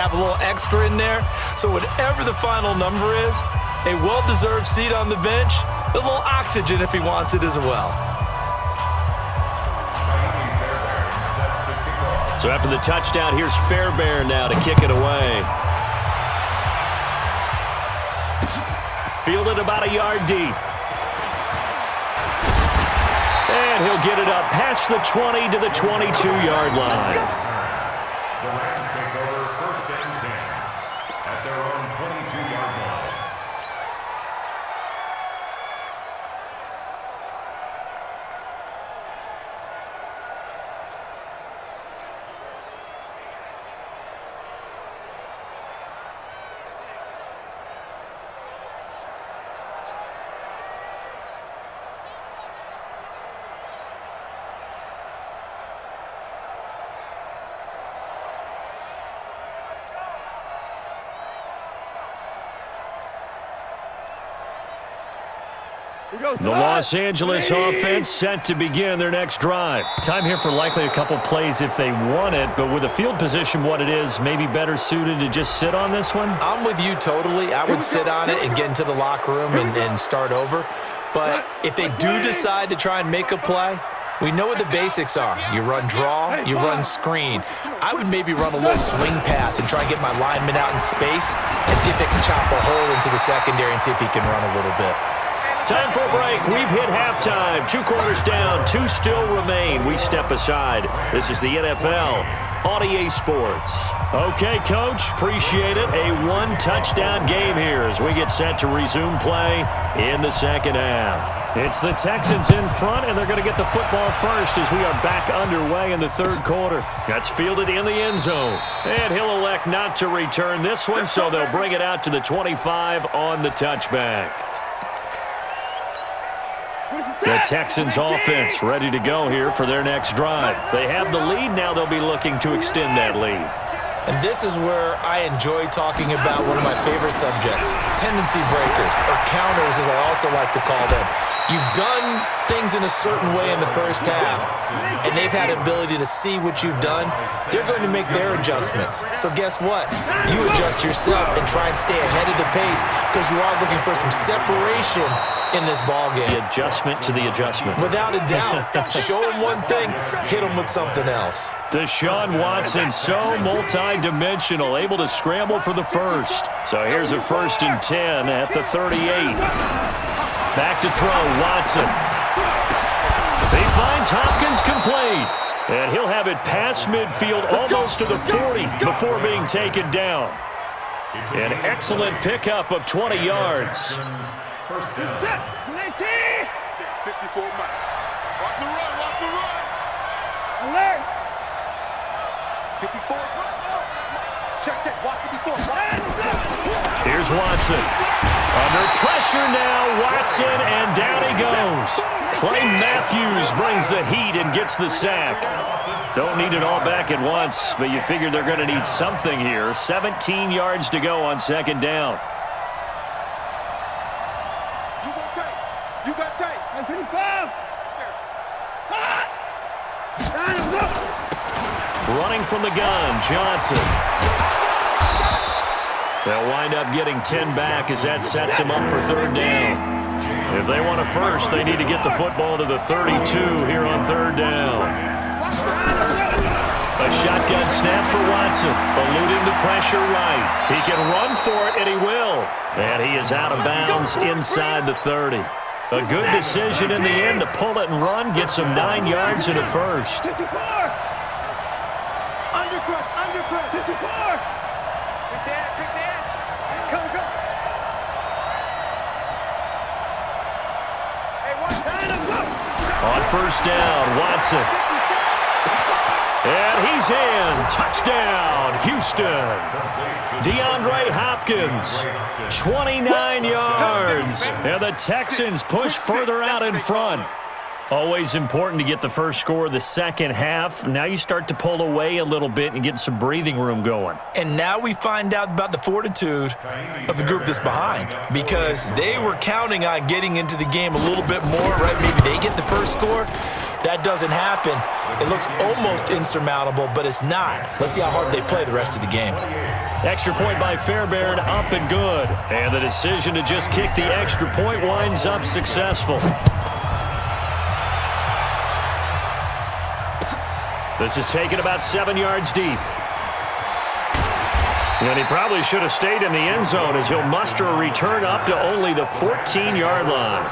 have a little extra in there. So whatever the final number is, a well-deserved seat on the bench, a little oxygen if he wants it as well. So after the touchdown, here's Fairbairn now to kick it away. Fielded about a yard deep. And he'll get it up past the 20 to the 22-yard line. The Rams take over first and 10 at their own 22-yard line. The Los Angeles offense set to begin their next drive. Time here for likely a couple plays if they want it, but with the field position what it is, maybe better suited to just sit on this one? I'm with you totally. I would sit on it and get into the locker room and start over. But if they do decide to try and make a play, we know what the basics are. You run draw, you run screen. I would maybe run a little swing pass and try and get my lineman out in space and see if they can chop a hole into the secondary and see if he can run a little bit. Time for a break. We've hit halftime. 2 quarters down. 2 still remain. We step aside. This is the NFL on EA Sports. Okay, Coach. Appreciate it. A 1-touchdown game here as we get set to resume play in the second half. It's the Texans in front, and they're going to get the football first as we are back underway in the third quarter. That's fielded in the end zone. And he'll elect not to return this one, so they'll bring it out to the 25 on the touchback. The Texans offense ready to go here for their next drive. They have the lead. Now they'll be looking to extend that lead. And this is where I enjoy talking about one of my favorite subjects, tendency breakers, or counters as I also like to call them. You've done things in a certain way in the first half, and they've had the ability to see what you've done. They're going to make their adjustments. So guess what? You adjust yourself and try and stay ahead of the pace because you are looking for some separation in this ballgame. The adjustment to the adjustment. Without a doubt. Show them one thing, hit them with something else. Deshaun Watson, so multi-dimensional, able to scramble for the first. So here's a 1st and 10 at the 38. Back to throw, Watson. He finds Hopkins complete. And he'll have it past midfield almost to the 40 before being taken down. An excellent pickup of 20 yards. First down. 54 miles. Watch the run, watch the run. Alert. 54. Check, watch 54. Here's Watson. Under pressure now, Watson, and down he goes. Clay Matthews brings the heat and gets the sack. Don't need it all back at once, but you figure they're going to need something here. 17 yards to go on 2nd down. You got tape. 55. Running from the gun, Johnson. They'll wind up getting 10 back as that sets him up for 3rd down. If they want a first, they need to get the football to the 32 here on 3rd down. A shotgun snap for Watson, eluding the pressure right. He can run for it, and he will. And he is out of bounds inside the 30. A good decision in the end to pull it and run, gets him 9 yards and a first. 54. Undercut, 54. Pick the edge. Come. Hey, On 1st down, Watson. And he's in. Touchdown, Houston. DeAndre Hopkins, 29 yards. And the Texans push further out in front. Always important to get the first score of the second half. Now you start to pull away a little bit and get some breathing room going. And now we find out about the fortitude of the group that's behind, because they were counting on getting into the game a little bit more, right? Maybe they get the first score. That doesn't happen. It looks almost insurmountable, but it's not. Let's see how hard they play the rest of the game. Extra point by Fairbairn, up and good. And the decision to just kick the extra point winds up successful. This is taken about 7 yards deep. And he probably should have stayed in the end zone as he'll muster a return up to only the 14-yard line.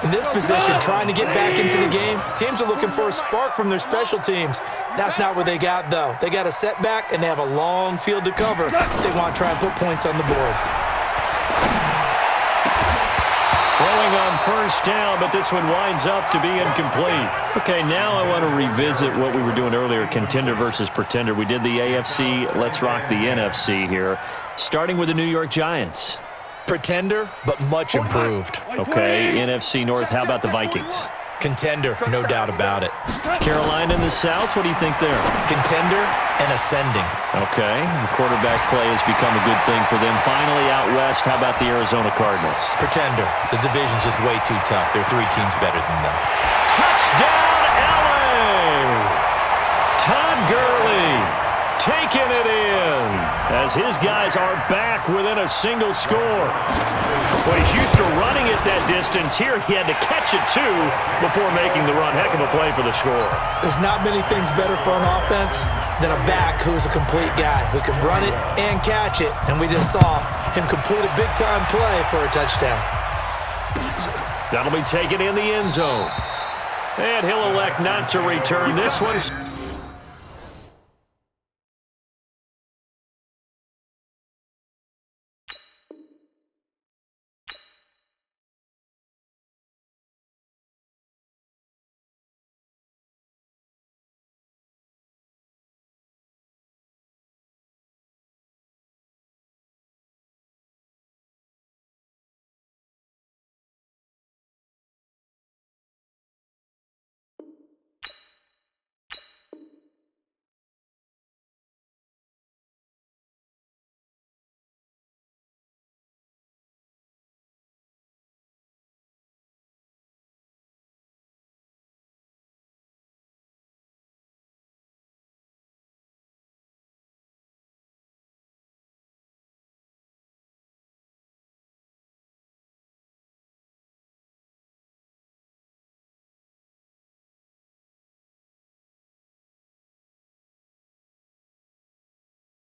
In this position, trying to get back into the game, teams are looking for a spark from their special teams. That's not what they got, though. They got a setback, and they have a long field to cover if they want to try and put points on the board. Throwing on first down, but this one winds up to be incomplete. Okay, now I want to revisit what we were doing earlier, contender versus pretender. We did the AFC, let's rock the NFC here, starting with the New York Giants. Pretender, but much improved. Okay, NFC North, how about the Vikings? Contender, no doubt about it. Carolina in the South, what do you think there? Contender and ascending. Okay, quarterback play has become a good thing for them. Finally, out west, how about the Arizona Cardinals? Pretender. The division's just way too tough. There are 3 teams better than them. Touchdown, LA! Todd Gurley taking it in as his guys are back within a single score. Well, he's used to running it that distance. Here he had to catch it, too, before making the run. Heck of a play for the score. There's not many things better for an offense than a back who's a complete guy who can run it and catch it. And we just saw him complete a big-time play for a touchdown. That'll be taken in the end zone. And he'll elect not to return. This one's...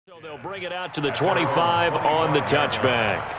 So they'll bring it out to the 25 on the touchback.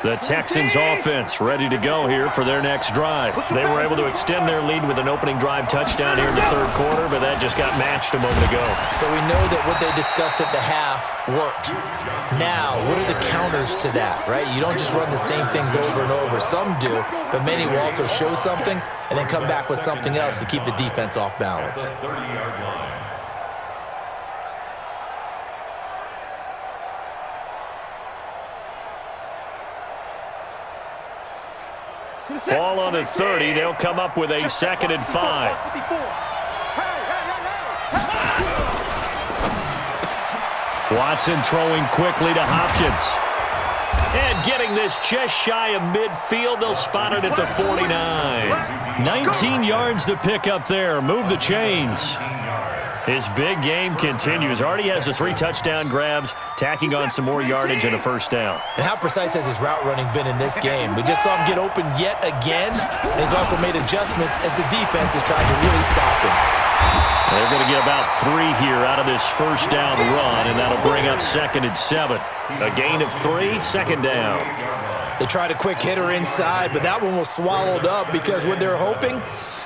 The Texans offense ready to go here for their next drive. They were able to extend their lead with an opening drive touchdown here in the third quarter, but that just got matched a moment ago. So we know that what they discussed at the half worked. Now, what are the counters to that, right? You don't just run the same things over and over. Some do, but many will also show something and then come back with something else to keep the defense off balance. 30-yard line. Ball on the 30. They'll come up with a 2nd and 5. Watson throwing quickly to Hopkins. And getting this just shy of midfield. They'll spot it at the 49. 19 yards to pick up there. Move the chains. His big game continues. Already has the 3 touchdown grabs, tacking on some more yardage and a first down. And how precise has his route running been in this game? We just saw him get open yet again, and he's also made adjustments as the defense is trying to really stop him. They're going to get about 3 here out of this first down run, and that'll bring up 2nd and 7. A gain of 3, 2nd down. They tried a quick hitter inside, but that one was swallowed up because what they're hoping,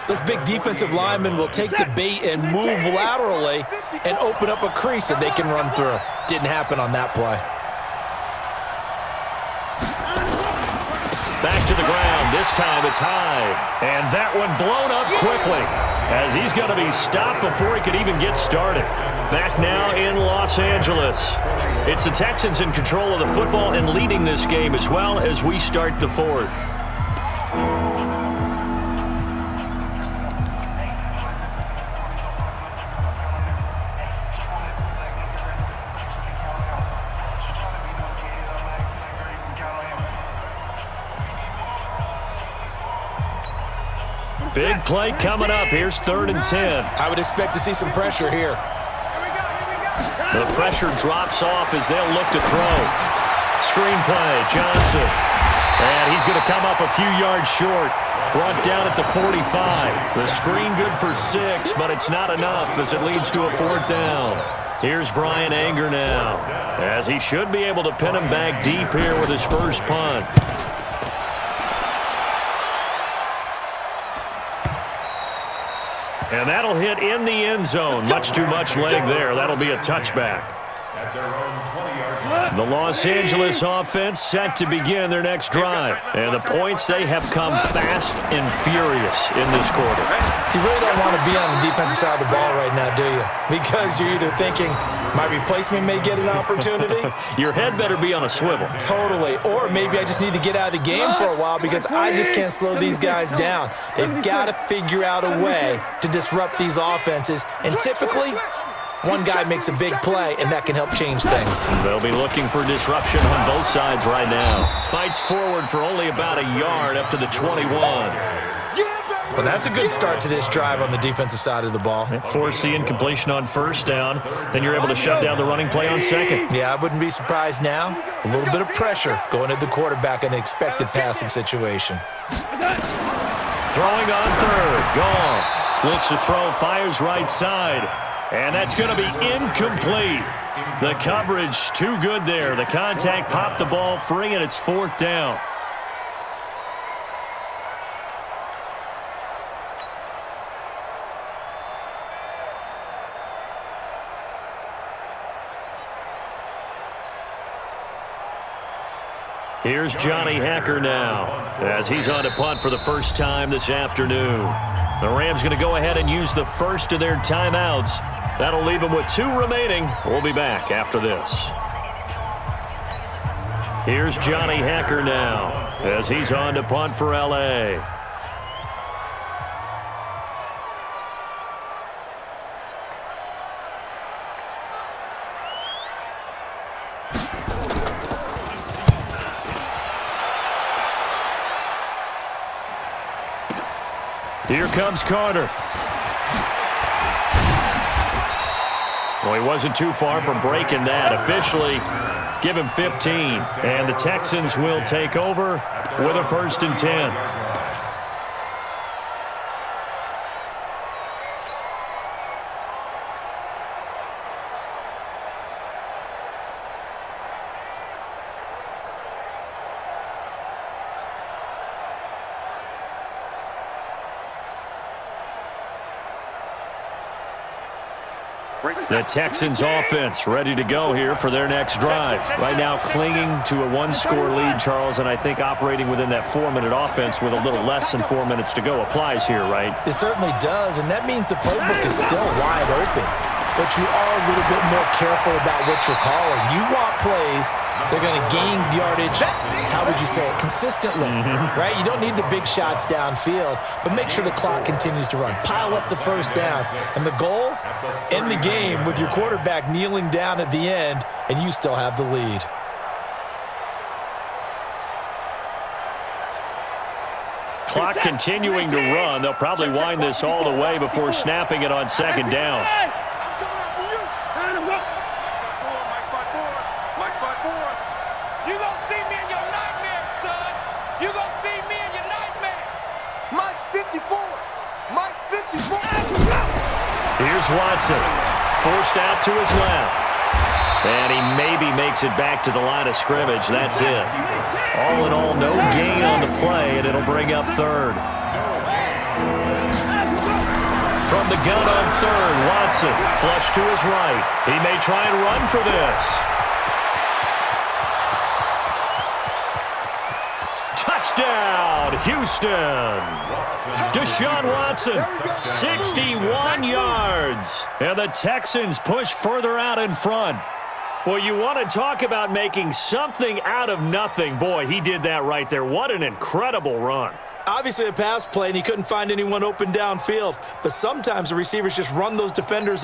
this big defensive lineman will take the bait and move laterally and open up a crease that they can run through. Didn't happen on that play. Back to the ground. This time it's high. And that one blown up quickly as he's going to be stopped before he could even get started. Back now in Los Angeles. It's the Texans in control of the football and leading this game as well as we start the 4th. Big play coming up. Here's 3rd and 10. I would expect to see some pressure here. The pressure drops off as they'll look to throw. Screen play, Johnson. And he's going to come up a few yards short. Brought down at the 45. The screen good for 6, but it's not enough as it leads to a 4th down. Here's Brian Anger now, as he should be able to pin him back deep here with his first punt. And that'll hit in the end zone. Much too much leg there. That'll be a touchback. At their own 20-yard line. The Los Angeles offense set to begin their next drive. And the points, they have come fast and furious in this quarter. You really don't want to be on the defensive side of the ball right now, do you? Because you're either thinking, my replacement may get an opportunity. Your head better be on a swivel. Totally. Or maybe I just need to get out of the game for a while because I just can't slow these guys down. They've got to figure out a way to disrupt these offenses. And typically, one guy makes a big play, and that can help change things. They'll be looking for disruption on both sides right now. Fights forward for only about a yard up to the 21. Well, that's a good start to this drive on the defensive side of the ball. Force the incompletion on 1st down. Then you're able to shut down the running play on 2nd. Yeah, I wouldn't be surprised now. A little bit of pressure going at the quarterback in an expected passing situation. Throwing on 3rd. Goff looks to throw, fires right side. And that's going to be incomplete. The coverage too good there. The contact popped the ball free, and it's 4th down. Here's Johnny Hacker now, as he's on to punt for the first time this afternoon. The Rams going to go ahead and use the first of their timeouts. That'll leave them with 2 remaining. We'll be back after this. Here's Johnny Hacker now, as he's on to punt for L.A. Here comes Carter. Well, he wasn't too far from breaking that. Officially, give him 15. And the Texans will take over with a 1st and 10. The Texans offense ready to go here for their next drive. Right now clinging to a 1-score lead, Charles, and I think operating within that 4-minute offense with a little less than 4 minutes to go applies here, right? It certainly does, and that means the playbook is still wide open. But you are a little bit more careful about what you're calling. You want plays, they're going to gain yardage, how would you say it, consistently, right? You don't need the big shots downfield, but make sure the clock continues to run. Pile up the first downs. And the goal, end the game with your quarterback kneeling down at the end, and you still have the lead. Clock continuing to run. They'll probably wind this all the way before snapping it on 2nd down. You gonna see me in your nightmares, son. You gonna see me in your nightmares. Mike's 54. Mike's 54. Here's Watson. Forced out to his left. And he maybe makes it back to the line of scrimmage. That's it. All in all, no gain on the play, and it'll bring up 3rd. From the gun on 3rd, Watson. Flush to his right. He may try and run for this. Touchdown, Houston. Deshaun Watson, 61 yards. And the Texans push further out in front. Well, you want to talk about making something out of nothing. Boy, he did that right there. What an incredible run. Obviously a pass play, and he couldn't find anyone open downfield. But sometimes the receivers just run those defenders